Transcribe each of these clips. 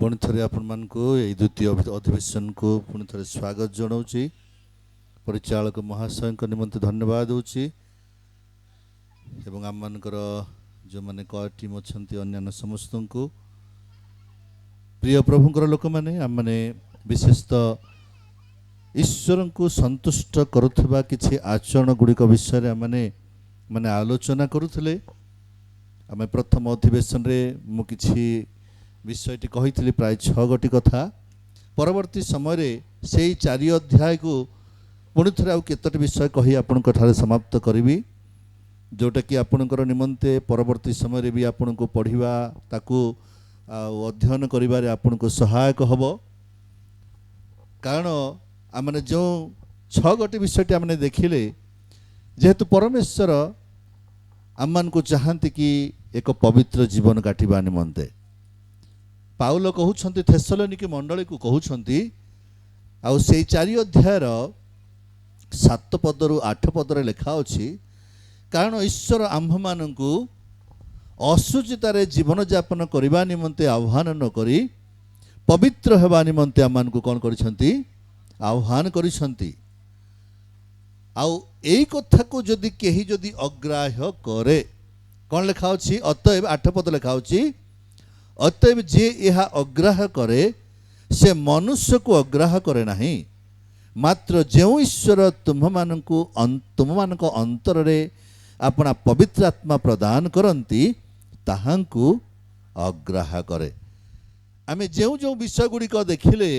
पुणी थे आपण द्वितीय अधिवेशन को पुणी थे स्वागत जनाऊँगी। परिचालक महाशय निमंते धन्यवाद दूची एवं आम मानकर जो मैंने कय टीम अच्छा अन्य समस्त को प्रिय प्रभुंर लोक मैंने आम मैंने विशेषतः ईश्वर को संतुष्ट करुवा किसी आचरण गुड़िक विषय मैंने आलोचना करुले। आम प्रथम अधिवेशन रे मु किछि विषयटी कही प्राय 6 गोटी कथा परवर्ती समय से 4 अध्याय को पुणी थे आउ केतोटी विषय कही आपण समाप्त करी जोटा कि आपणकर निमंते परवर्ती समय भी आपण को पढ़ा ताकू अध्ययन करिबारे आपण को सहायक हब। कारण आमने जो 6 गोटी विषयटी आमने देखिले जेहेतु परमेश्वर आम को चाहती कि एक पवित्र जीवन काटिबा निमंते पाउल कहउछंती थेसलोनिके मंडली को कहउछंती आउ से 4 अध्यायर 7 पदरु 8 पदरे लेखा अछि कारण ईश्वर आम्भ मानकु अशुचितारे जीवन यापन करिबा निमंते आह्वान न करी पवित्र हेबा निमंते आम मानकु कोन करिसंती आह्वान करिसंती। आउ एई कथा को जदि केही जदि अग्राह्य करे कोन लेखा अछि अतएव 8 पद लेखा अछि अतएव जे यह अग्राह्य करे से मनुष्य को अग्राह्य करे नहीं मात्र जो ईश्वर तुम मानक अंतर रे अपना पवित्र आत्मा प्रदान करती ताहांकु अग्राह्य करे। आमे जो जो विषय गुड़िक देखिले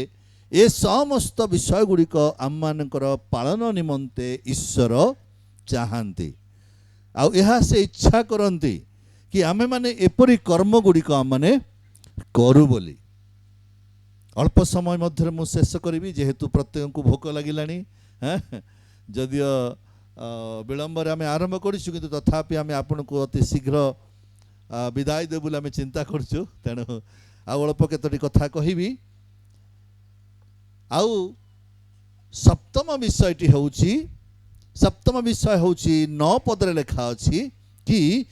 ए समस्त विषय गुड़िक आम मानकर पालन निमंते ईश्वर चाहती आउ यह से इच्छा करती कि आमे माने एपरी कर्म गुड़िक आम माने करू बोली। अल्प समय मध्य मु शेष करी जेहेतु प्रत्येक को भोक लगिलानी जदियो विलंबर आम आरंभ करूँ कि तथापि आम आपण को अति शीघ्र विदाय दे बोली आम चिंता करूँ तेणु आउ अल्प केतोटी कथा कहिबी। आउ सप्तम विषयटी होउची सप्तम विषय होउची 9 पदरे लेखा अछि कि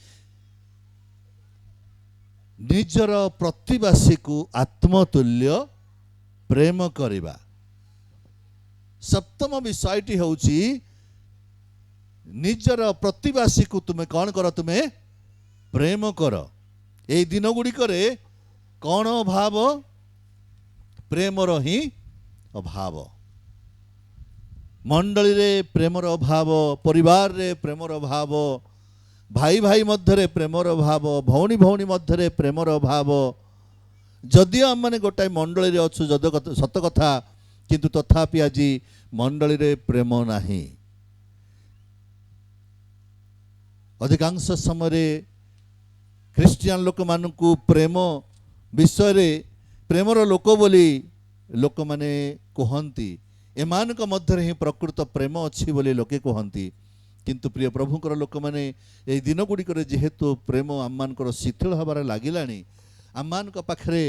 निजर प्रतिवासी को आत्मतुल्य प्रेम करिबा। सप्तम विषयटी होउची निजर प्रतिवासी को तुमे कौन कर तुमे प्रेम कर। ए दिन गुड़ी करे कौन अभाव प्रेमर ही अभाव मंडली रे प्रेमर अभाव परिवार रे प्रेमर अभाव भाई भाई मध्य प्रेमर अभाव भौणी भौणी मध्य प्रेमर अभाव जदियो आम मैंने गोटाए मंडली रे अच्छु जद सत कथा किंतु तथापि आज मंडली रे प्रेम नाही। अधिकांश समय ख्रिस्टियान लोक मानकु प्रेम विषय रे प्रेमर लोक बोली लोक माने कहती एमानक मध्य ही प्रकृत प्रेम अच्छी बोली लोके कहती किंतु प्रिय प्रभुंकर लोक मैंने ये दिन गुड़िक जेहेतु प्रेम आम मानकर शिथिल हबार लगिलानी आम मानक पाखरे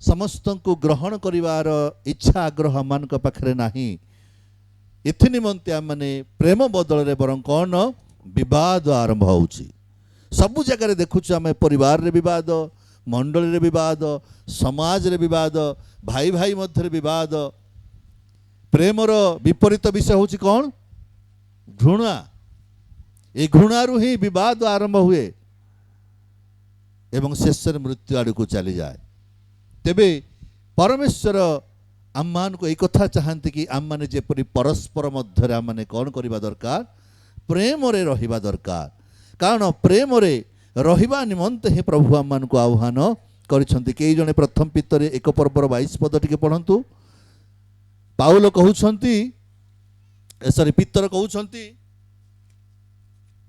समस्त को ग्रहण करिवार इच्छा आग्रह आम मानक पाखरे नाही। एथि निमंते आम माने प्रेम बदल रे बरं कौन विवाद आरंभ होउची। सबु जगह रे देखुछु आम परिवार रे विवाद मंडली रे विवाद समाज रे विवाद भाई भाई मध्य विवाद प्रेमर विपरीत विषय होची कौन घृणा। ए घृणारु ही विवाद आरंभ हुए एवं शेष मृत्यु आड़ को चली जाए। तेबे परमेश्वर आम मान को एक कथा चाहती कि आम माने जेपरि परस्पर मध्य आम माने कौन करबा दरकार प्रेम रे रहिबा दरकार। कारण प्रेम रे रहिबा निमंते ही प्रभु आम मान को आह्वान करिसंती। कई जने प्रथम पितरे 1 पर्वर 22 पद टिके पढ़ंतु। पाउल कहउछंती सॉरी पितर कहउछंती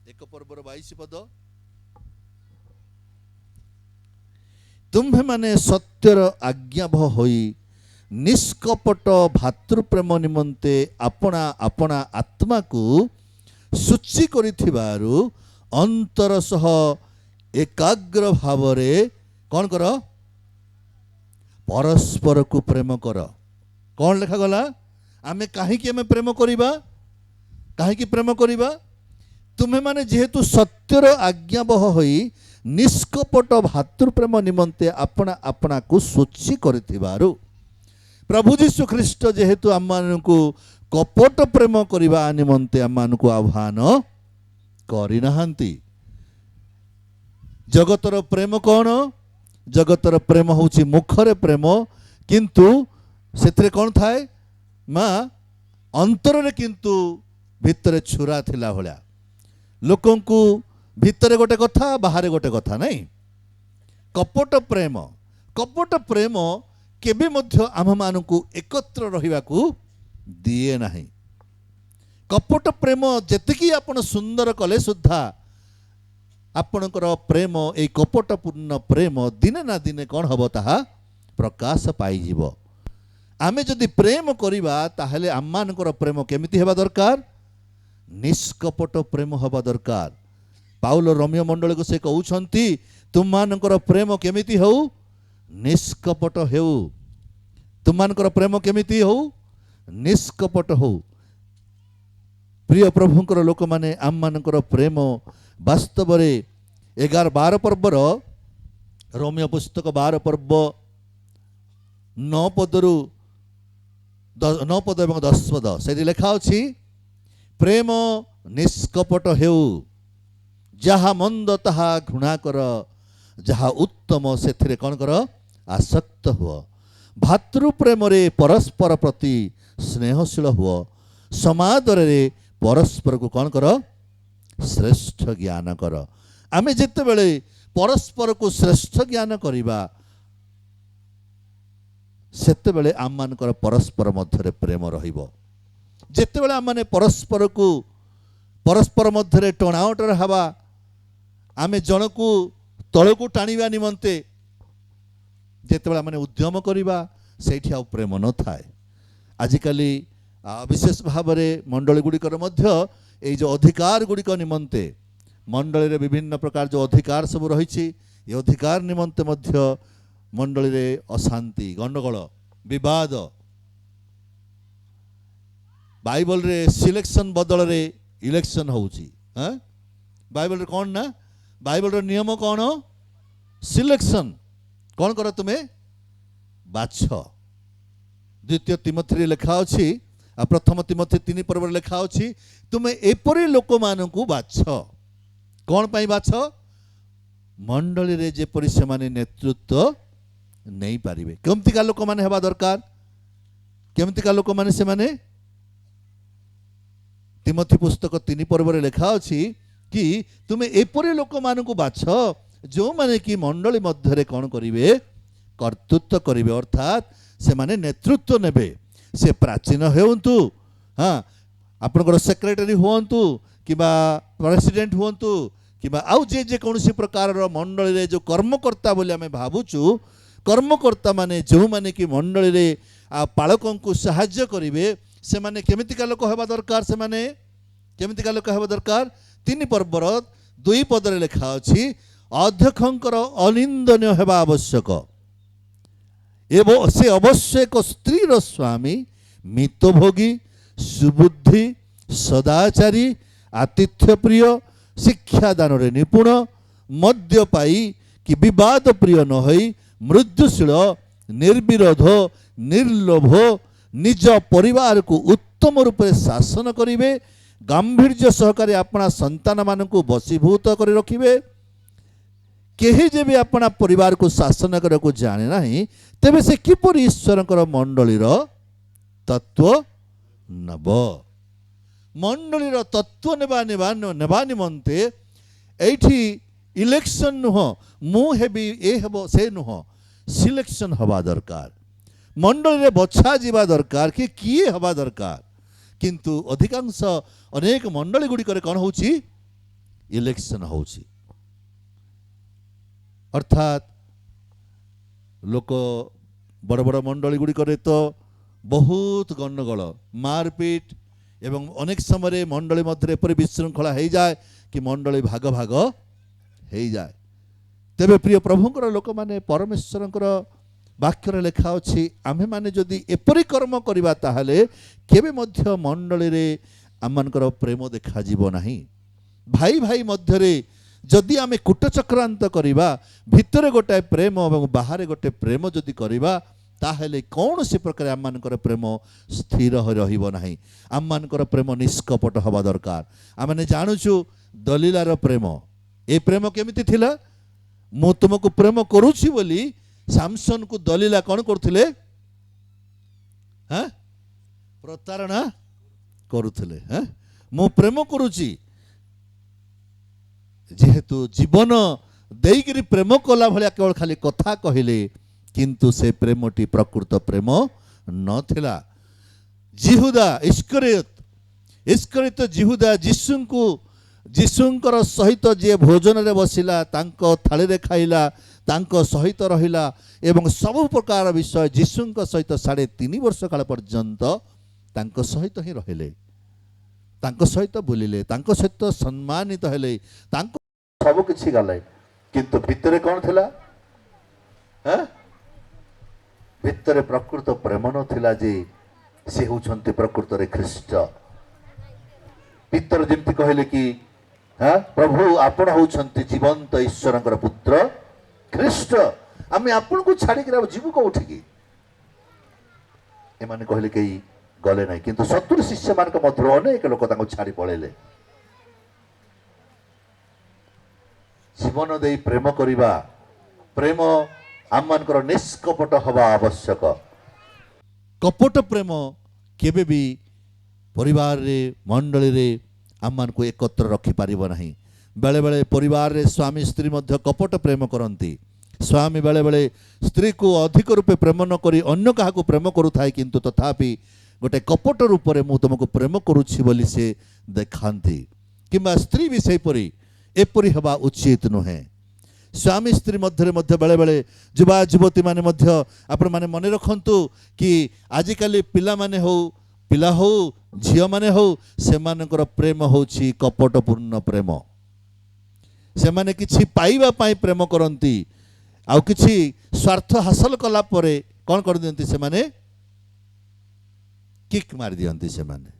1 पर्वर 22 पद तुम्भे माने सत्यर आज्ञाबह होई निष्कपट भातृप्रेम निमंते अपना अपना आत्मा को शुचि करिथिबारु अंतर सह एकाग्र भावरे कौन कर परस्पर को प्रेम कर। कौन लेखा गला आमे काहीकि आमे प्रेम करिबा काहीकि प्रेम करिबा तुम्हें माने जेहेतु सत्यर आज्ञाबह होई निष्कपट भातृप्रेम निमंते अपना अपना को सोची करिथिबारु प्रभु जीशु ख्रीष्ट जेहेतु आम मानकु कपट प्रेम करने निमंते आम मानकु आह्वान करनाहांती। जगतर प्रेम कौन? जगतर प्रेम होची मुखरे प्रेम किंतु सेतरे कौन थाए माँ अंतर रे किंतु भितरे छुरा थिला भलिया लोकंकु भितरे गोटे कथा बाहर गोटे कथा नहीं। कपट प्रेम केबे मध्य आम मानकु एकत्र रहिबाकु दिए नाही। कपट प्रेम जेतिकी आपण सुंदर कले सुद्धा आपणकर प्रेम ए कपटपूर्ण प्रेम दिने ना दिने कौन हम ताहा प्रकाश पाइजिव। आमे जदि प्रेम करिबा ताहले आम्मानकर प्रेम केमिति हेबा दरकार? निष्कपट प्रेम हवा दरकार। पाउल रोमियो मंडल को से कहउछंती तुममानकर प्रेम केमिति हो? निष्कपट हो। तुममानकर प्रेम केमिति हो? निष्कपट हो। प्रिय प्रभुंकर लोक माने आम्मानकर प्रेम वास्तव रे 11-12 पर्वर रोमियो पुस्तक 12 पर्व 9 पदरु 9 पद एवं 10 पद से लेखा अछि प्रेम निष्कपट हेउ जहा मंद ताहा घृणा कर जहा उत्तम सेथिरे कौन कर आसक्त हुआ। भातृ प्रेम रे परस्पर प्रति स्नेहशील हुआ। समादर रे परस्पर को कौन कर श्रेष्ठ ज्ञान कर। आमे जेते बेले परस्पर को श्रेष्ठ ज्ञान करिबा सेते बेले आम मानकर परस्पर मध्य प्रेम रहिबो। जेते बेले आम माने परस्पर को परस्पर मध्य टणावटर हवा आमे जनकू तळकू टाणिबा निमंते जेते बेले माने उद्यम करिबा सेठी आ प्रेम न थाए। आजिकाली विशेष भाव में मंडली गुड़िकर मध्य ये जो अधिकार गुड़िक निमंते मंडली रे विभिन्न प्रकार जो अधिकार सब रही ये अधिकार निमंते मध्य मंडली रे अशांति गंडगोल विवाद बाइबल रे सिलेक्शन बदल रे इलेक्शन होउची। बाइबल रे कौन ना बाइबल रे नियम कौन? सिलेक्शन कौन कर तुम्हें बाछ। द्वितीय तिमोथी लिखा अछि आ प्रथम तिमोथी 3 पर्व लिखा अछि तुम्हें एपरी लोक मानकु बाछ। कौन पाई बाछ? मंडली रे जेपरी से माने नेतृत्व नहीं पारिबे। केमतिका लोक माने हेबा दरकार? केमतिका लोक माने से माने तिमोथी पुस्तक 3 पर्व लिखा अछि कि तुम्हें एपरी लोक मानकु बाछ जो माने कि मंडली मध्य कौन करिवे कर्तृत्व करिवे अर्थात से माने नेतृत्व नेबे। से प्राचीन हेउंतु हाँ आपनकर सेक्रेटरी हुअंतु किबा प्रेसिडेंट हुअंतु किबा आउ जे कौन प्रकार मंडली रे जो कर्मकर्ता बोली आमे भाबुचु कर्मकर्ता माने जो माने कि मंडली रे पालकन को सहाय्य करिवे से माने केमितिका लोक हेबा दरकार? से माने केमितिका लोक हेबा दरकार? 3 पर्वर 2 पद रे लिखा अछि अध्यक्षंकर अनिंदनीय हेबा आवश्यक एवं से अवश्य एक स्त्री स्वामी मितभोगी सुबुद्धि सदाचारी आतिथ्य प्रिय शिक्षादान रे निपुण मद्यपाई कि विवाद प्रिय न होई मृत्युशील निर्विरोध निर्लोभ निज परिवार को उत्तम रूप से शासन करिवे गांभीर्य सहकारी अपना संतान मानकु वशीभूत कर रखिवे। केही जेबे अपना परिवार को शासन करने को जाने नहीं तेबे से किपर ईश्वर मंडलीर तत्व नब। मंडलीर तत्व नेबा निमंते एठी इलेक्शन नुह मु हेबी ए हेबो से नुह सिलेक्शन हवा दरकार। मंडली रे बछा जीवा दरकार कि किए हवा दरकार किंतु अधिकांश अनेक मंडली गुड़ी करे कौन होची इलेक्शन होची अर्थात लोक बड़ बड़ मंडली गुड़ी करे तो बहुत गंडगोल मारपीट एवं अनेक समय मंडली मध्य एपरी विशृंखला हो जाए कि मंडली भाग भाग हो जाए। तेबे प्रिय प्रभुंकर लोक माने परमेश्वरंकर वाक्य लेखा अछि आमे माने जदि एपरी कर्म करिबा ताहाले केबे मध्य मंडली रे आमनकर प्रेम देखा जीव नाही। भाई भाई मध्य रे जदि आमे कूट चक्रांत करिबा भितरे गोटाए प्रेम और बाहर गोटे प्रेम जदि करिबा ताहेले कौन से प्रकार आम मानकर प्रेम स्थिर रहिबो नाही। आम मानकर प्रेम निष्कपट हवा दरकार। आमने जानुछु दलीलार प्रेम ए प्रेम केमिति थिला। मु तुमको प्रेम करूछि बोली सामसन को दलीला कौन करथिले हाँ प्रतारणा करुथिले। हाँ मु प्रेम करूछि जेहेतु जीवन देइकरी प्रेम कला भलिया केवल खाली कथा कहिले किंतु से प्रेमटी प्रकृत प्रेम नथिला। जिहुदा इस्करियोत जिहुदा जीशुंकर सहित जे भोजन रे बसिला तांको थाली रे खाइला तांको सहित रहिला एवं सब प्रकार विषय जीशुंक सहित 3.5 वर्ष काल पर्यंत तांको सहित ही रहिले तांको सहित बुलिले तांको सहित सम्मानित हेले तांको सब किछि गले किंतु भितरे कौन थिला हाँ भितरे प्रकृत प्रेम नथिला जे से होउछन्ति प्रकृत रे ख्रीष्ट। पितर जेमति कहले कि हाँ प्रभु आपण होउछन्ति जीवंत ईश्वरंकर पुत्र ख्रीष्ट आमे आपण को छाड़ी के जीव कोठी की एमाने कहले कि गले नहीं किंतु 70 शिष्य मान मध्य अनेक लोक तांको छाड़ी पळेले। जीवन दे प्रेम करिबा प्रेम आम मानकर निष्कपट हवा आवश्यक। कपट प्रेम केबे भी परिवार रे मंडली रे आम मान को एकत्र रखि पारिबो नाही। बेले बेले परिवार रे स्वामी स्त्री मध्य कपट प्रेम करती। स्वामी बेले बेले स्त्री को अधिक रूपे प्रेम न करी अन्य काहा को प्रेम करुथाय किंतु तथापि गोटे कपट रूप रे मु तुमको प्रेम करुछि बोली से देखांती किंबा स्त्री भी सेपरी एपरी हवा उचित नुहे। स्वामी स्त्री मध्य बेले बेले युवा युवती माने मध्य आपण माने मन रखंतु कि आजिकाली पिला माने हो पिला हो झियो माने हो से मानकर प्रेम होछि कपटपूर्ण प्रेम। से माने किछि पाइबा पाई प्रेम करंती आउ किछि स्वार्थ हासिल कला परे कोन कर दियंती से माने किक मार दियंती। से माने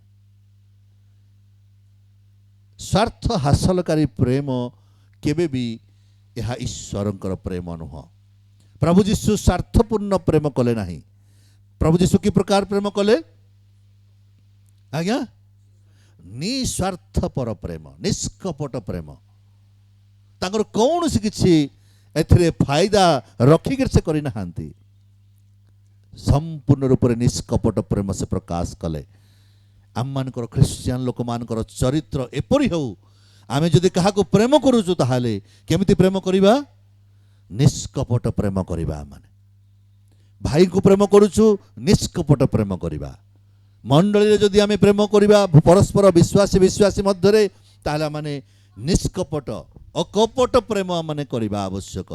स्वार्थ हासिलकारी प्रेम केबे भी यह ईश्वरंकर प्रेम नुह। प्रभु जीशु स्वार्थपूर्ण प्रेम कले नहीं। प्रभु जीशु की प्रकार प्रेम कले आज्ञा निस्वार्थपर प्रेम निष्कपट प्रेम तांकर कौन सी किछि एथिरे फायदा रखिक से करि नाहांती। संपूर्ण रूप से निष्कपट प्रेम से प्रकाश कले। आम मानकर ख्रिस्टियन लोक मानकर चरित्र एपरि हो आमे जदि काहा को प्रेम करूछु ताहाले केमिति प्रेम करिबा निष्कपट प्रेम करिबा। माने भाई को प्रेम करूछु निष्कपट प्रेम करिबा। मंडली रे जदि आमे प्रेम करिबा परस्पर विश्वासी मध्य रे ताहाले माने निष्कपट अकपट प्रेम माने करिबा आवश्यक।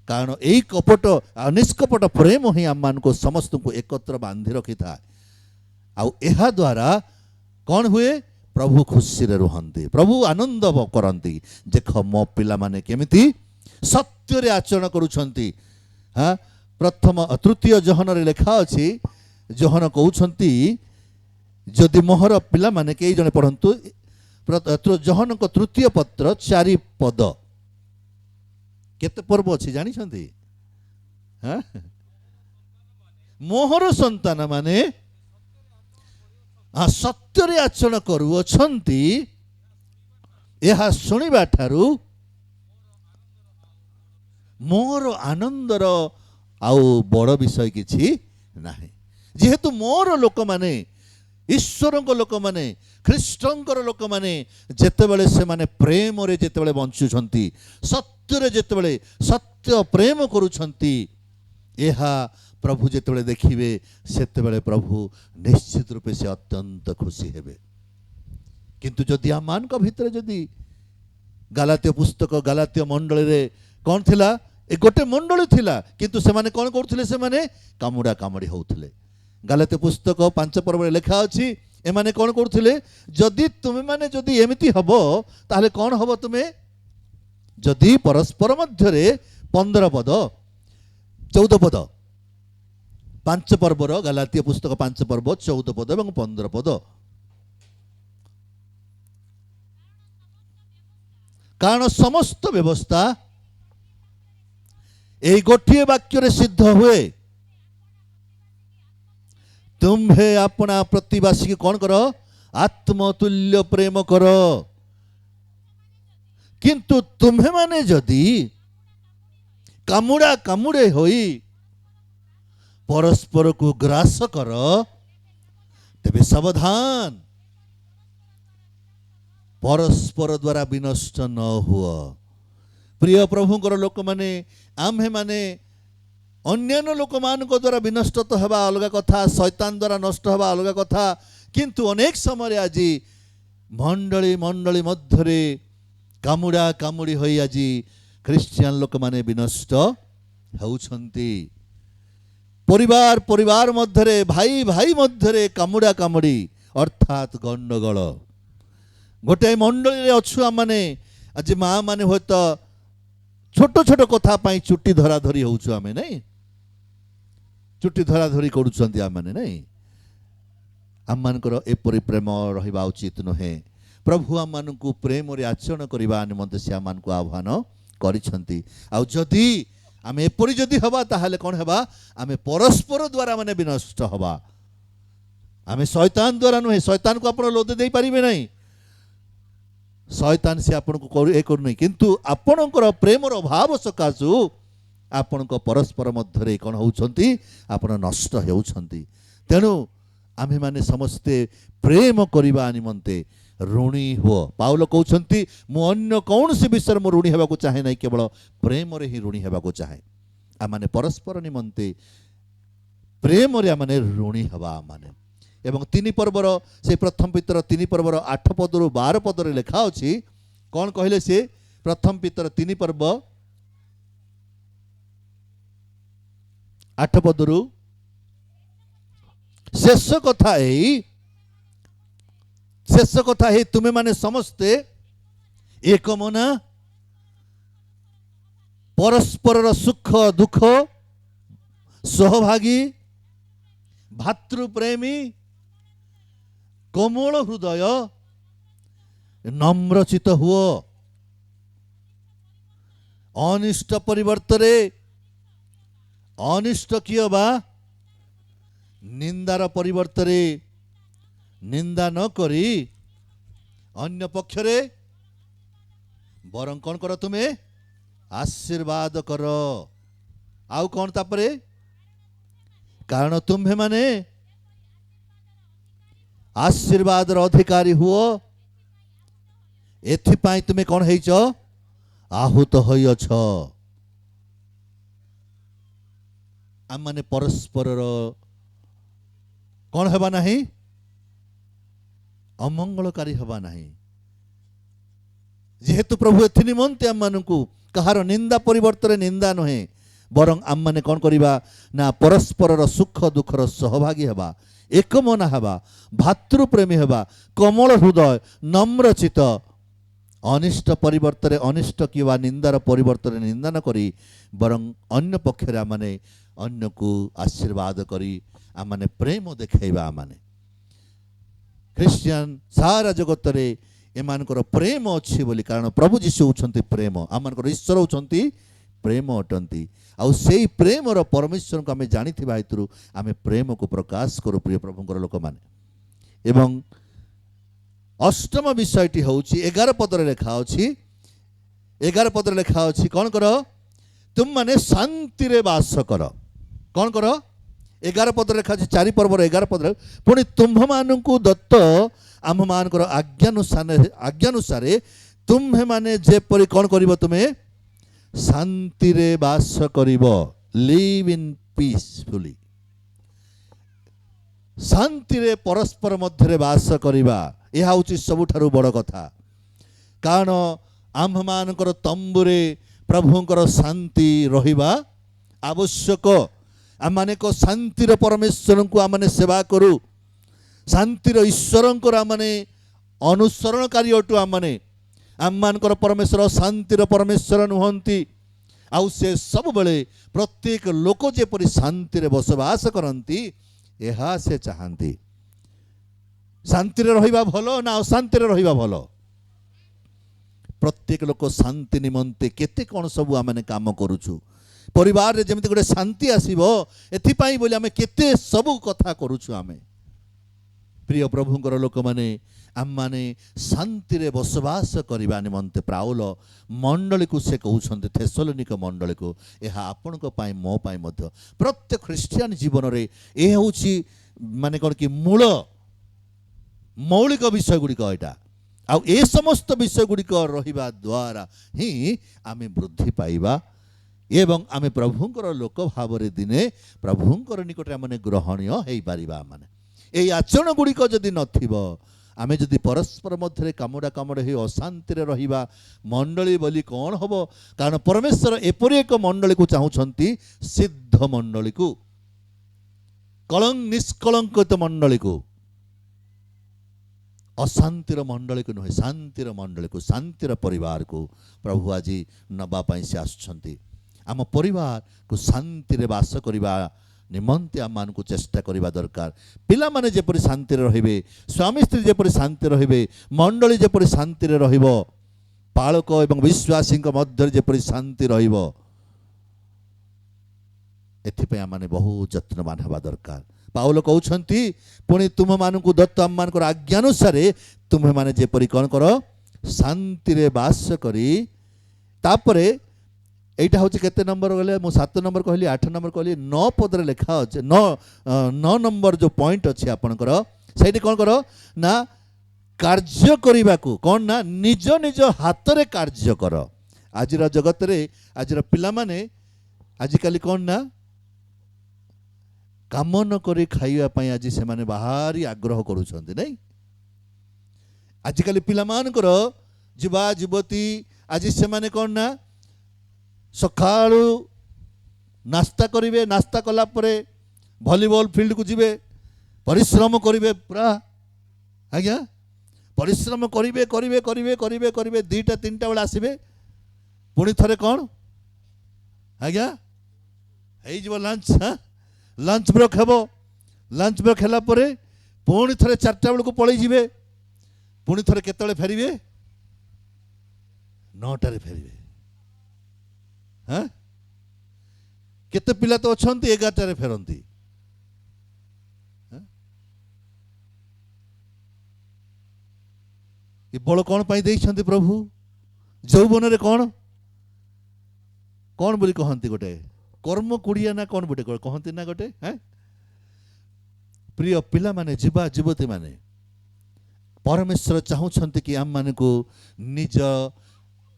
कारण एई कपट निष्कपट प्रेम ही आम मान को समस्त को एकत्र बांधि रखि था। आउ एहा द्वारा कौन हुए प्रभु खुशी रे रुहंती प्रभु आनंद करंती। देख मो पिला माने केमिति सत्य रे आचरण करूछंती। हाँ प्रथम तृतीय जोहन रे लेखा अछि जोहन कहउछंती जदि मोहर पिला माने केई जने पढ़ंतु जोहन को तृतीय पत्र 4 पद केते पर्व अछि जानि छंती। हाँ मोहर संतान माने सत्य रे आचरण करूछंती यह सुनिबा ठारू मोर आनंदर आउ बड़ विषय किछि नाही। जेहेतु मोर लोक माने ईश्वरंक लोक माने ख्रीष्टंकर लोक माने जेतेबेले से माने प्रेम रे जेतेबेले बंचुछंती सत्य रे जेतेबेले सत्य प्रेम करूछंती एहा प्रभु जेतेबेले देखिबे सेतेबेले प्रभु निश्चित रूपे से अत्यंत खुशी हेबे। किंतु जदि आमान को भितर जदि गलातीय पुस्तक गलातीय मंडली रे कौन थिला ए गोटे मंडली थिला किंतु से माने कौन करथुले से माने कामुडा कामड़ी होउथले। गलातीय पुस्तक 5 पर्व रे लेखा अछि ए माने कौन करथुले जदि तुमे माने जदि एमिति हबो ताहले कौन हबो तुमे जदि परस्पर मध्य रे 15 पद 14 पद 5 पर्वर गलातीय पुस्तक 5 पर्व 14 पद एवं 15 पद कारण समस्त व्यवस्था यही गोटे वाक्य सिद्ध हुए, तुम्हे अपना प्रतिवासी की कौन करो, आत्मतुल्य प्रेम करो। किंतु तुम्हे माने जदि कामुड़ा कामुड़े होई परस्पर को ग्रास कर, तेबे सावधान, परस्पर द्वारा विनष्ट न हुआ। प्रिय प्रभुंकर लोक माने आम्हे माने अन्यान्य लोक मान द्वारा विनष्ट तो हवा अलग कथा, शैतान द्वारा नष्ट हवा अलग कथा, किंतु अनेक समय आज मंडली मंडली मध्य कामुड़ा कामुड़ी होई आज ख्रिस्टियान लोक माने विनष्ट होउछंती। परिवार परिवार मध्य, भाई भाई मध्य कामुड़ा कामुड़ी अर्थात गंडगोल। गोटे मंडली रे अच्छु आम माने आज माँ माने हो तो छोट छोट कथा पाई चुट्टी धरा धरी होउछु आमे नहीं, चुट्टी धरा धरी करूछंती आम माने नहीं। आम मानकर एपरि प्रेम रहिबा उचित नुहे। प्रभु आम मानकु प्रेम रे आचरण करिबा निमंते से आम मानकु आह्वान करिछंती। आ जदि आमे एपरि जदि हवा ताहाले कोन हवा, आमे परस्पर द्वारा माने विनष्ट हवा। आमे शैतान द्वारा नुहे, शैतान को आपण लोदे देई परिबे नहीं, शैतान से आपन को ए करू नहीं, किंतु आपणकर प्रेमर अभाव सकाशु आपणक परस्पर मध्य कौन होउछंती, आपण नष्ट होउछंती। तेणु आमे माने समस्ते प्रेम करिबा निमंते ऋणी हो। पाउल कहउछंती मु अन्य कौनसी विषय मु ऋणी हेबाकू चाहे नहीं, केवल प्रेम रे ही ऋणी हेबाकू चाहे। आ माने परस्पर निमंते प्रेम रे माने ऋणी हवा माने। एवं 3 पर्वर से प्रथम पितर 3 पर्वर 8 पदरु 12 पदरे लिखा अछि, कौन कहले से प्रथम पितर 3 पर्व 8 पदरु शेष कथा है तुमे माने समस्ते एक मना, परस्पर सुख दुख सहभागी, भातृप्रेमी, कोमल हृदय, नम्रचित हुओ, अनिष्ट परिवर्तरे अनिष्ट किय बा निंदार परिवर्तरे निंदा न करी अन्य पक्षरे बरं कौन कर तुमे आशीर्वाद कर। आउ कौन तापरे, कारण तुम्हें माने आशीर्वाद अधिकारी हुओ, एथिपाई तुमे कौन हेइछ आहूत होइछ। आम माने परस्पर कौन हेबा नहीं, अमंगलकारी हवा नहीं। जेहेतु प्रभु एथि निमंते आम मानकु कहार निंदा परिवर्तन निंदा नुहे, बरं आम माने कौन करिबा ना परस्पर सुख दुखर सहभागी हवा, एकमना हवा, भातृप्रेमी हवा, कोमल हृदय, नम्रचित, अनिष्ट परिवर्तन अनिष्ट किवा निंदार परिवर्तन निंदा न करी बरं अन्य पक्षरे आम माने अन्य को आशीर्वाद करी आम माने प्रेम देखाइबा। आम माने ख्रिस्टियान सारा जगत रे एमानकर प्रेम अच्छी बोली, कारण प्रभु जीशु होउछंती प्रेम, आमनकर ईश्वर होउछंती प्रेम अटंती। आउ सेई प्रेम रो परमेश्वर को आमे जानिथिबा हेतुरु आमे प्रेम को प्रकाश करू प्रिय प्रभुंकर लोक माने। एवं अष्टम विषयटी होउछि 11 पदरे लेखा अछि, 11 पदरे लेखा अछि कोन करो, तुम माने शांति रे वास करो। कौन करो, 11 पदरे लेखा अछि 4 पर्वर 11 पदरे, पुणी तुम्ह मानकु दत्त आम मानकर आज्ञानुसारे तुम्हे माने जेपरि कौन करिवो, तुमे शांति रे वास करिवो, लिव इन पीसफुली। शांति रे परस्पर मध्य वास करिबा यह हूँ सबुठारु बड़ कथा। कारण आम मानकर तंबुरे प्रभुंकर शांति रहिबा आवश्यक। आम माने को शांतिर परमेश्वर को आम सेवा करू, शांतिर ईश्वर को आम अनुसरणकारी अटू। आम मानकर परमेश्वर शांतिर परमेश्वर नुहंती। आउ से सब बेले प्रत्येक लोक जेपरि शांति रे बसवास करंती यह से चाहती। शांति रे रहिबा भलो ना अशांति रे रहिबा भलो? प्रत्येक लोक शांति निमंते केते कौन सब आम काम करुचु परिवार रे जेमति गोटे शांति आसीबो एथिपाई बोली आम केते सब कथा करुचु आम प्रिय प्रभुंकर लोक माने आम माने शांति रे बसवास करबा निमंते पाउल मंडली को से कहउछन्ते थेसलोनिक मंडली को एहा आपनको पाई मो पाई मध्य प्रत्येक ख्रिस्टियन जीवन रे ए होउची माने कोन कि मूल मौलिक विषय गुड़िक एटा आउ ए समस्त विषय गुड़िक रहिबा द्वारा ही आमे वृद्धि पाइबा एवं आमे प्रभुंकर लोक भाव रे दिने प्रभुंकर निकट आमे ग्रहणीय हेई पारिबा माने ए आचरण गुड़िक जदि नथिबो आमे जदि परस्पर मध्य कामड़ा कामड़ हे अशांति रे रहिबा मंडली बोली कौन हबो कारण परमेश्वर एपरि एक मंडली को चाहुछंती सिद्ध मंडली को कलंक निष्कलंकित मंडली को अशांतिर मंडली को नुहे शांतिर मंडली को शांतिर परिवार को प्रभु आज नबा पाई से आसुछंती आम परिवार को शांति रे वास करिबा निमंते आम मान को चेष्टा करबा दरकार पिला माने जेपरि शांति रे रहिबे स्वामी स्त्री जेपरि शांति रहिबे मंडली जेपरि शांति रे रहिबो पालक एवं विश्वासी मध्य जेपरि शांति रहिबो एथिपे आम माने बहुत यत्नवान हवा दरकार पाउल कहउछंती पुणी तुम मानकु दत्त आम मानकर आज्ञानुसार तुम्हें माने जेपरि कोन करो शांति रे वास करी तापरे एटा हूँ केते नंबर गले मु 7 नंबर कहली 8 नंबर कहली 9 पदरे लिखा अच्छे 9 नंबर जो पॉइंट अच्छे आपणकर से कौन करो ना कार्य करने को कौन ना निज निज हाथ रे कार्य कर आज जगत रे आज पिला माने आजिकल कौन ना काम न करी खाइबा आज से माने बाहरी आग्रह करुछंती नहीं आजिकल पिला मानकर युवा युवती आज से माने कौन ना सकाळु नास्ता करिवे नास्ता कला परे वॉलीबॉल फील्ड को जिवे परिश्रम करिवे पूरा आज्ञा परिश्रम करिवे करिवे करिवे करिवे करिवे 2टा 3टा बेला आसीबे पुणी थरे कौन आज्ञा हेई जीव लंच लंच ब्रेक हेबो लंच ब्रेक हैला परे पुणी थरे 4टा बेल को पळै जिवे पुणी थरे केतळे फेरिवे 9टा रे फेरिवे हाँ केते पिला तो अछंती 11टा रे फेरंती ये बल कौन पाई देइछंती प्रभु यौवन रे कौन कौन बोली कहंती गोटे कर्म कुड़िया ना कौन बोटे कहंती ना गोटे हैं प्रिय पिला माने जीवा युवती माने परमेश्वर चाहुछंती कि आम माने को निज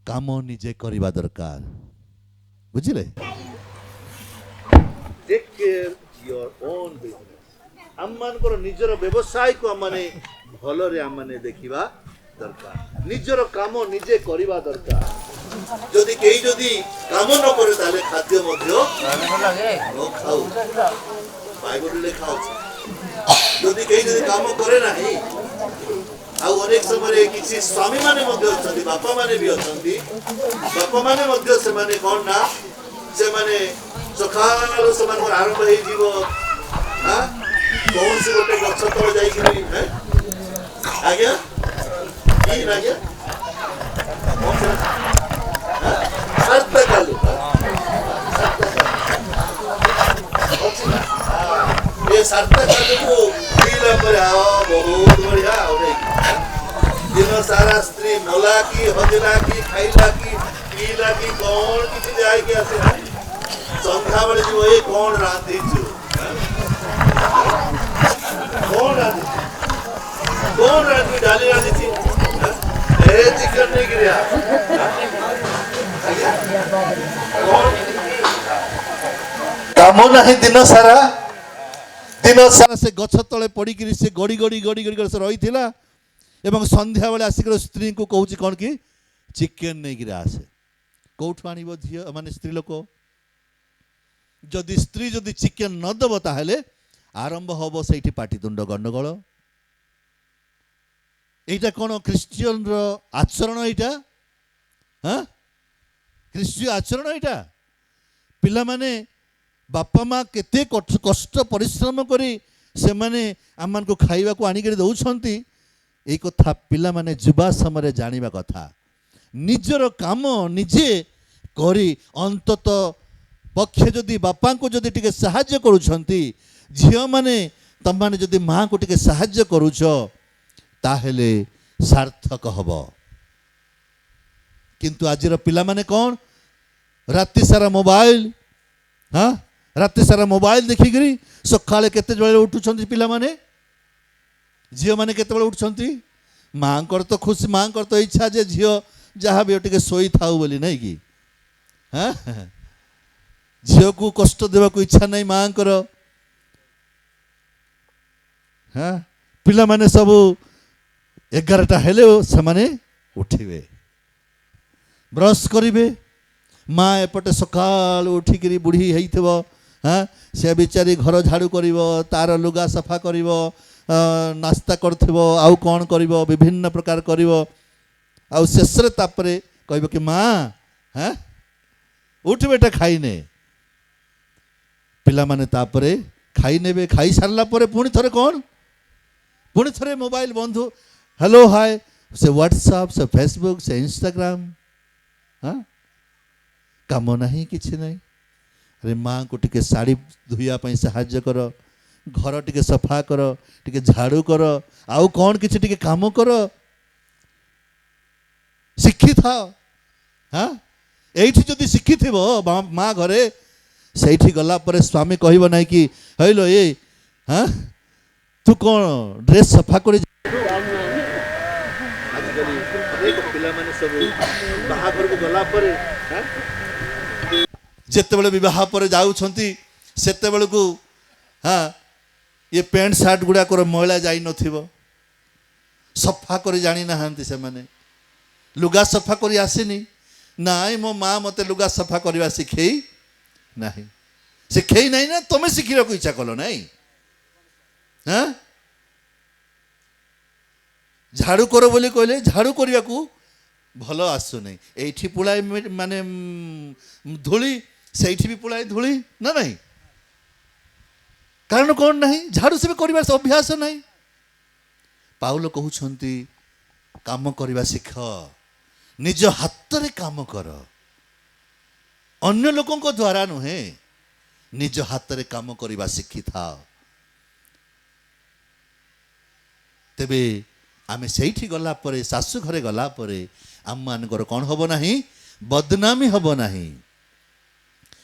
काम निजे करबा दरकार बुझिले take care your own business आम मानकर निजर व्यवसाय को माने भल रे आम माने देखिबा दरकार निजर काम निजे करबा दरकार जदि केही जदि काम न करे ताले खाद्य मध्य न खाऊ बाइबल लिखा अछि जदि केही जदि काम करे नाही आउ अनेक समय किसी स्वामी माने मध्य अछंती बापा माने भी अछंती बापा माने मध्य से माने कोन ना से माने सखालो से माने आरंभ हे जीवो हां कौन से गोटे गछ तळ जाई कि हैं आज्ञा की आज्ञा सत्य कालू ये सत्य कालू को पीला पर आओ बहुत बढ़िया हो रही दिन सारा स्त्री मोला की हजला की खाइला की पीला की कौन किसी जाए के आसे संध्या बेले जो ये कौन रांधी छु कौन रांधी डाली रांधी थी ए चिकन नहीं गिरा काम नहीं दिन सारा से गछ तले पड़ी कि से गड़ी गड़ी गड़ी गड़ी से रही थिला एवं संध्या बेले आसिक स्त्री को कहूँ कौन कि चिकेन नहीं गिरा आसे कौठु आनिबो झियो माने स्त्री लोक जदि स्त्री जदि चिकेन न दब ताहले आरंभ हबो सेठी पाटितुंड गंडगोल एटा कोन क्रिश्चियन रो आचरण एटा हाँ ख्रीष्टीय आचरण एटा पिला माने बापा माँ केते कष्ट परिश्रम करी से माने आम को खाइबा को आनिक दौरान ये कथा पिला माने जुबा समय जानिबा कथा ନିଜର କାମ ନିଜେ କରି ଅନ୍ତତ ପକ୍ଷେ ଯଦି ବାପାଙ୍କୁ ଯଦି ଟିକେ ସାହାଯ୍ୟ କରୁଛନ୍ତି, ଝିଅମାନେ ତମମାନେ ଯଦି ମାଆଙ୍କୁ ଟିକେ ସାହାଯ୍ୟ କରୁଛ ତାହେଲେ ସାର୍ଥକ ହବ। କିନ୍ତୁ ଆଜିର ପିଲାମାନେ କ'ଣ, ରାତି ସାରା ମୋବାଇଲ, ରାତି ସାରା ମୋବାଇଲ ଦେଖିକିରି ସକାଳେ କେତେବେଳେ ଉଠୁଛନ୍ତି ପିଲାମାନେ, ଝିଅମାନେ କେତେବେଳେ ଉଠୁଛନ୍ତି? ମାଆଙ୍କର ତ ଖୁସି, ମାଆଙ୍କର ତ ଇଚ୍ଛା ଯେ ଝିଅ ଯାହା ବି ଟିକେ ଶୋଇଥାଉ ବୋଲି, ନାଇଁ କି? ଝିଅକୁ କଷ୍ଟ ଦେବାକୁ ଇଚ୍ଛା ନାହିଁ ମାଆଙ୍କର। ପିଲାମାନେ ସବୁ 11ଟା ହେଲେ ସେମାନେ ଉଠିବେ, ବ୍ରଶ କରିବେ। ମା ଏପଟେ ସକାଳୁ ଉଠିକିରି ବୁଢ଼ୀ ହେଇଥିବ, ସେ ବିଚାରି ଘର ଝାଡ଼ୁ କରିବ, ତାର ଲୁଗା ସଫା କରିବ, ନାସ୍ତା କରିଥିବ, ଆଉ କ'ଣ କରିବ, ବିଭିନ୍ନ ପ୍ରକାର କରିବ। ଆଉ ଶେଷରେ ତାପରେ କହିବ କି ମା ଉଠ ବେଟା ଖାଇନେ। ପିଲାମାନେ ତାପରେ ଖାଇନେବେ। ଖାଇସାରିଲା ପରେ ପୁଣି ଥରେ କ'ଣ, ପୁଣି ଥରେ ମୋବାଇଲ ବନ୍ଧୁ, ହ୍ୟାଲୋ ହାଏ, ସେ ହ୍ୱାଟ୍ସଆପ୍, ସେ ଫେସବୁକ୍, ସେ ଇନଷ୍ଟାଗ୍ରାମ। କାମ ନାହିଁ, କିଛି ନାହିଁ। ଆରେ ମାଆଙ୍କୁ ଟିକେ ଶାଢ଼ୀ ଧୋଇବା ପାଇଁ ସାହାଯ୍ୟ କର, ଘର ଟିକେ ସଫା କର, ଟିକେ ଝାଡ଼ୁ କର, ଆଉ କ'ଣ କିଛି ଟିକେ କାମ କର, ଶିଖିଥାଅ। ଏଇଠି ଯଦି ଶିଖିଥିବ ମା ଘରେ, ସେଇଠି ଗଲା ପରେ ସ୍ୱାମୀ କହିବ ନାହିଁ କି ହେଇଲୋ ଏ ତୁ କ'ଣ ଡ୍ରେସ୍ ସଫା କରି। ଆଜିକାଲି ଅନେକ ପିଲାମାନେ ସବୁ ବାହାଘରକୁ ଗଲା ପରେ, ଯେତେବେଳେ ବିବାହ ପରେ ଯାଉଛନ୍ତି ସେତେବେଳକୁ ଇଏ ପ୍ୟାଣ୍ଟ ସାର୍ଟ ଗୁଡ଼ାକର ମଇଳା ଯାଇନଥିବ, ସଫା କରି ଜାଣିନାହାନ୍ତି ସେମାନେ। ଲୁଗା ସଫା କରି ଆସିନି, ନାଇଁ ମୋ ମା ମୋତେ ଲୁଗା ସଫା କରିବା ଶିଖେଇ ନାହିଁ। ଶିଖେଇ ନାହିଁ ନା ତମେ ଶିଖିବାକୁ ଇଚ୍ଛା କଲ ନାହିଁ? ଝାଡ଼ୁ କର ବୋଲି କହିଲେ ଝାଡ଼ୁ କରିବାକୁ ଭଲ ଆସୁନାହିଁ। ଏଇଠି ପୁଳାଏ ମାନେ ଧୂଳି, ସେଇଠି ବି ପୁଳାଏ ଧୂଳି ନା ନାହିଁ? କାରଣ କ'ଣ ନାହିଁ? ଝାଡ଼ୁ ସେବେ କରିବାର ଅଭ୍ୟାସ ନାହିଁ। ପାଉଲ କହୁଛନ୍ତି କାମ କରିବା ଶିଖ, ନିଜ ହାତରେ କାମ କର, ଅନ୍ୟ ଲୋକଙ୍କ ଦ୍ୱାରା ନୁହେଁ, ନିଜ ହାତରେ କାମ କରିବା ଶିଖିଥାଅ। ତେବେ ଆମେ ସେଇଠି ଗଲା ପରେ, ଶାଶୁ ଘରେ ଗଲା ପରେ ଆମମାନଙ୍କର କ'ଣ ହବ ନାହିଁ? ବଦନାମୀ ହବ ନାହିଁ।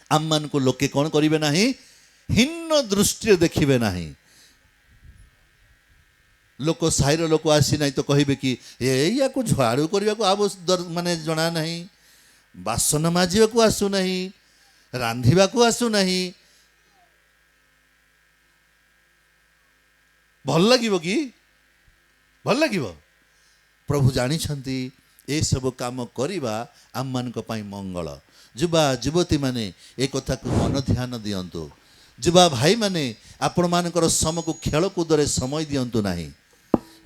ଆମମାନଙ୍କୁ ଲୋକେ କ'ଣ କରିବେ ନାହିଁ? ହୀନ ଦୃଷ୍ଟିରେ ଦେଖିବେ ନାହିଁ। ଲୋକ ସାହିର ଲୋକ ଆସି ନାହିଁ ତ କହିବେ କି ଏଇଆକୁ ଝାଡ଼ୁ କରିବାକୁ ମାନେ ଜଣା ନାହିଁ, ବାସନ ମାଜିବାକୁ ଆସୁନାହିଁ, ରାନ୍ଧିବାକୁ ଆସୁନାହିଁ। ଭଲ ଲାଗିବ କି? ଭଲ ଲାଗିବ? ପ୍ରଭୁ ଜାଣିଛନ୍ତି ଏସବୁ କାମ କରିବା ଆମମାନଙ୍କ ପାଇଁ ମଙ୍ଗଳ। ଯୁବା ଯୁବତୀମାନେ ଏ କଥାକୁ ମନ ଧ୍ୟାନ ଦିଅନ୍ତୁ। ଯୁବା ଭାଇମାନେ ଆପଣମାନଙ୍କର ସମୟକୁ ଖେଳକୁଦରେ ସମୟ ଦିଅନ୍ତୁ ନାହିଁ,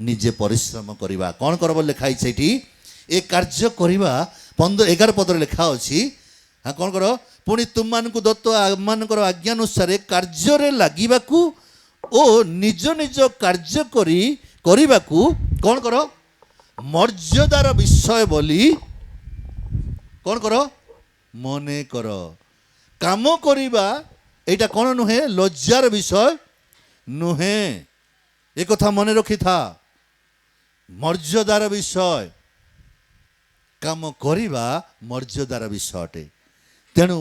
ନିଜେ ପରିଶ୍ରମ କରିବା। କ'ଣ କର ବୋଲି ଲେଖା ହେଇଛି ସେଇଠି? ଏ କାର୍ଯ୍ୟ କରିବା 11 ପଦରେ ଲେଖା ଅଛି। କ'ଣ କର? ପୁଣି ତୁମମାନଙ୍କୁ ଦତ୍ତ ଆମମାନଙ୍କର ଆଜ୍ଞାନୁସାରେ କାର୍ଯ୍ୟରେ ଲାଗିବାକୁ ଓ ନିଜ ନିଜ କାର୍ଯ୍ୟ କରିବାକୁ କ'ଣ କର? ମର୍ଯ୍ୟାଦାର ବିଷୟ ବୋଲି କ'ଣ କର? ମନେ କର। କାମ କରିବା ଏଇଟା କ'ଣ ନୁହେଁ? ଲଜ୍ଜାର ବିଷୟ ନୁହେଁ। ଏ କଥା ମନେ ରଖିଥା, ମର୍ଯ୍ୟାଦାର ବିଷୟ। କାମ କରିବା ମର୍ଯ୍ୟାଦାର ବିଷୟ ଅଟେ। ତେଣୁ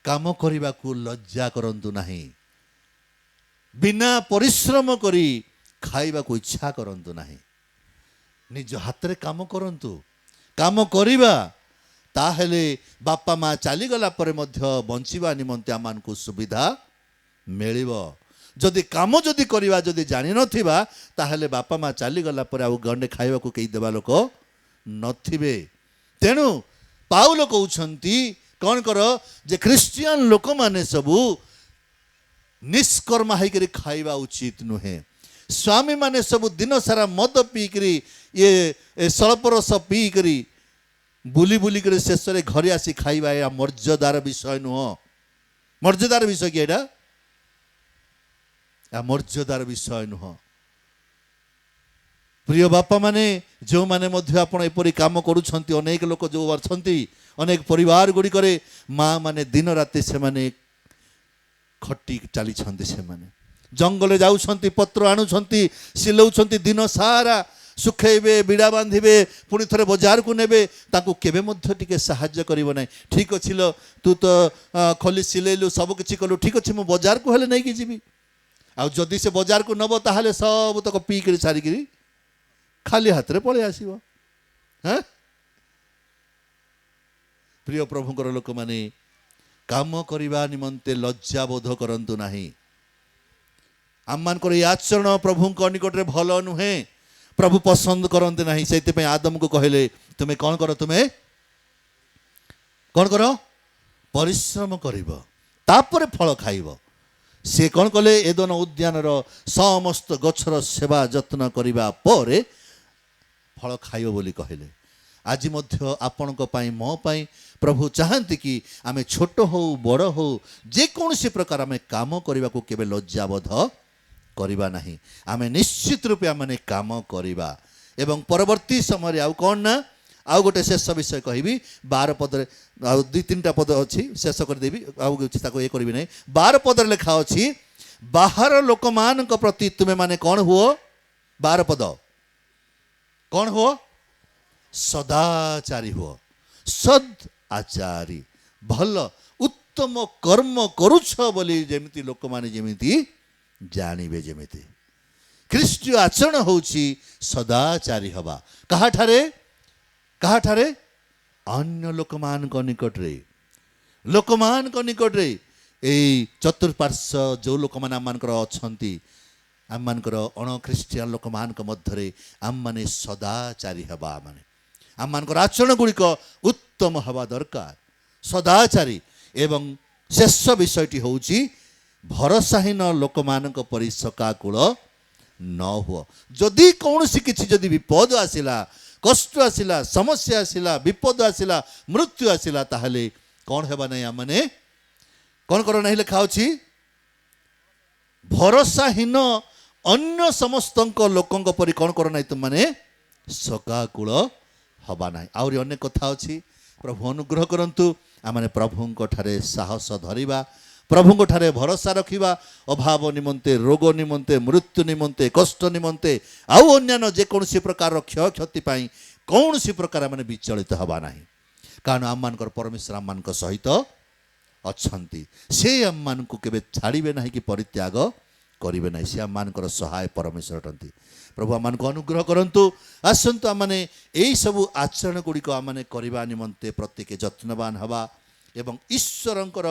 କାମ କରିବାକୁ ଲଜ୍ଜା କରନ୍ତୁ ନାହିଁ। ବିନା ପରିଶ୍ରମ କରି ଖାଇବାକୁ ଇଚ୍ଛା କରନ୍ତୁ ନାହିଁ। ନିଜ ହାତରେ କାମ କରନ୍ତୁ। କାମ କରିବା, ତାହେଲେ ବାପା ମା ଚାଲିଗଲା ପରେ ମଧ୍ୟ ବଞ୍ଚିବା ନିମନ୍ତେ ଆମମାନଙ୍କୁ ସୁବିଧା ମିଳିବ। ଯଦି କାମ କରିବା ଯଦି ଜାଣିନଥିବା, ତାହେଲେ ବାପା ମା ଚାଲିଗଲା ପରେ ଆଉ ଗଣ୍ଡେ ଖାଇବାକୁ କେହି ଦେବା ଲୋକ ନଥିବେ। ତେଣୁ ପାଉଲ କହୁଛନ୍ତି କ'ଣ କର? ଯେ ଖ୍ରୀଷ୍ଟିଆନ ଲୋକମାନେ ସବୁ ନିଷ୍କର୍ମା ହେଇକରି ଖାଇବା ଉଚିତ ନୁହେଁ। ସ୍ୱାମୀମାନେ ସବୁ ଦିନ ସାରା ମଦ ପିଇକରି ସଳପରସ ପିଇକରି ବୁଲି ବୁଲିକରି ଶେଷରେ ଘରେ ଆସି ଖାଇବା, ଏହା ମର୍ଯ୍ୟାଦାର ବିଷୟ ନୁହଁ। ମର୍ଯ୍ୟାଦାର ବିଷୟ କି ଏଇଟା? ଏହା ମର୍ଯ୍ୟାଦାର ବିଷୟ ନୁହଁ। प्रिय बापा माने जो माने मध्य आपण एपरी काम करूछंती अनेक लोक जो अछंती अनेक परिवार गुडी करे माँ माने दिन राति से माने खटी चली छंती से माने जंगल जाउछंती पत्र आणुछंती सिलौछंती दिन सारा सुखेबे बिड़ा बांधे पुणी थे बजार को नेबे ताकू केबे मध्य टिके साहाय्य करिवो नै ठीक अछि तू तो खोली सिलेलु सब किछि कलु ठीक अछि मु बजार को हेले नै कि जीवी आ जदि से बजार को नबो ताहाले सब तक पी करी सारी करी खाली हाथ रे पळे आसीबो हैं प्रिय प्रभुकर लोक माने काम करिबा निमंते लज्जा बोध करंतु नाही आम मानकर ये आचरण प्रभुଙ୍କ निकट रे भलो नुहे प्रभु पसंद करते नहीं से आदम को कहले तुम्हें कौन कर तुम्हें कौन कर परिश्रम करिबो तापर फल खाइबो से कौन कले एदन उद्यान समस्त गछर सेवा जत्न करिबा परे फल खाइबो बोली कहले आज मध्य आपणक पई मो पई प्रभु चाहती कि आमे छोट हो बड़ हो जे कौन सी प्रकार आमे काम करबा को केबे लज्जाबोध करिबा नहीं आमे निश्चित रूपे आमे काम करिबा एवं परवर्ती समय आउ कौन ना आउ गोटे शेष विषय कहबी 12 पद आउ 2-3टा पद अच्छी शेष कर देबी आउ ताको ये करबी नहीं 12 पद लिखा अछि बाहर लोक मान प्रति तुमे माने कौन हुओ 12 पद कौन हुओ सदाचारी हुओ सद आचारी भल उत्तम कर्म करुछ बोली जेमिति लोक माने जेमिति जानिबे जेमिति ख्रीष्टीय आचरण होउछि सदाचारी हवा कहा ठारे अन्य लोकमान को निकट रे लोकमान को निकट रे ए चतुर्पार्श्व जो लोक मान आमनकर अछंती आमनकर अण ख्रीष्टियान लोकमान को मध्य रे आम माने सदाचारी हवा माने आमनकर आचरण गुड़िक उत्तम हवा दरकार सदाचारी एवं शेष विषयटी होउछि भरसाहीन लोक मान परि सकाकूल न हुआ जदि कौन सी किसी जदि विपद आसिला कष्ट आसिला समस्या आसिला विपद आसिला मृत्यु आसिला ताहले कौन हेबा नहीं आमने कौन कर नहीं लिखा अछि भरसाहीन अन्य समस्त लोकंक परि कौन कर नहीं तुम माने सकाकूल हबा नहीं आउरी अनेक कथा अछि प्रभु अनुग्रह करंतु आमने प्रभुंक ठारे साहस धरिबा प्रभुंक ठारे भरोसा रखिबा अभाव निमंते रोग निमंते मृत्यु निमंते कष्ट निमंते आउ अन्यान्य जेकोसी प्रकार क्षय क्षति पाई कौन सी प्रकार माने विचलित हवा नहीं कारण आम मानकर परमेश्वर आम मानक सहित अछंती से आम मानक केबे छाड़िबे नहीं कि परित्याग करिबे नहीं से आम मानकर सहाय परमेश्वर अटंती प्रभु आम मानक अनुग्रह करंतु आसंतु आम माने एई सब आचरण गुड़िक आम माने करिबा निमंते प्रत्येक यत्नवान हवा एवं ईश्वरंकर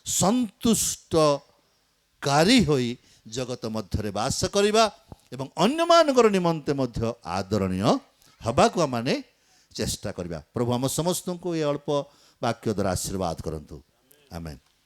संतुष्टकारी होई जगत मध्य वास करिबा एवं अन्य मानकर निमंते मध्य आदरणीय हवा को माने चेष्टा करिबा प्रभु हम समस्त को ये अल्प वाक्य द्वारा आशीर्वाद करंतु आमेन।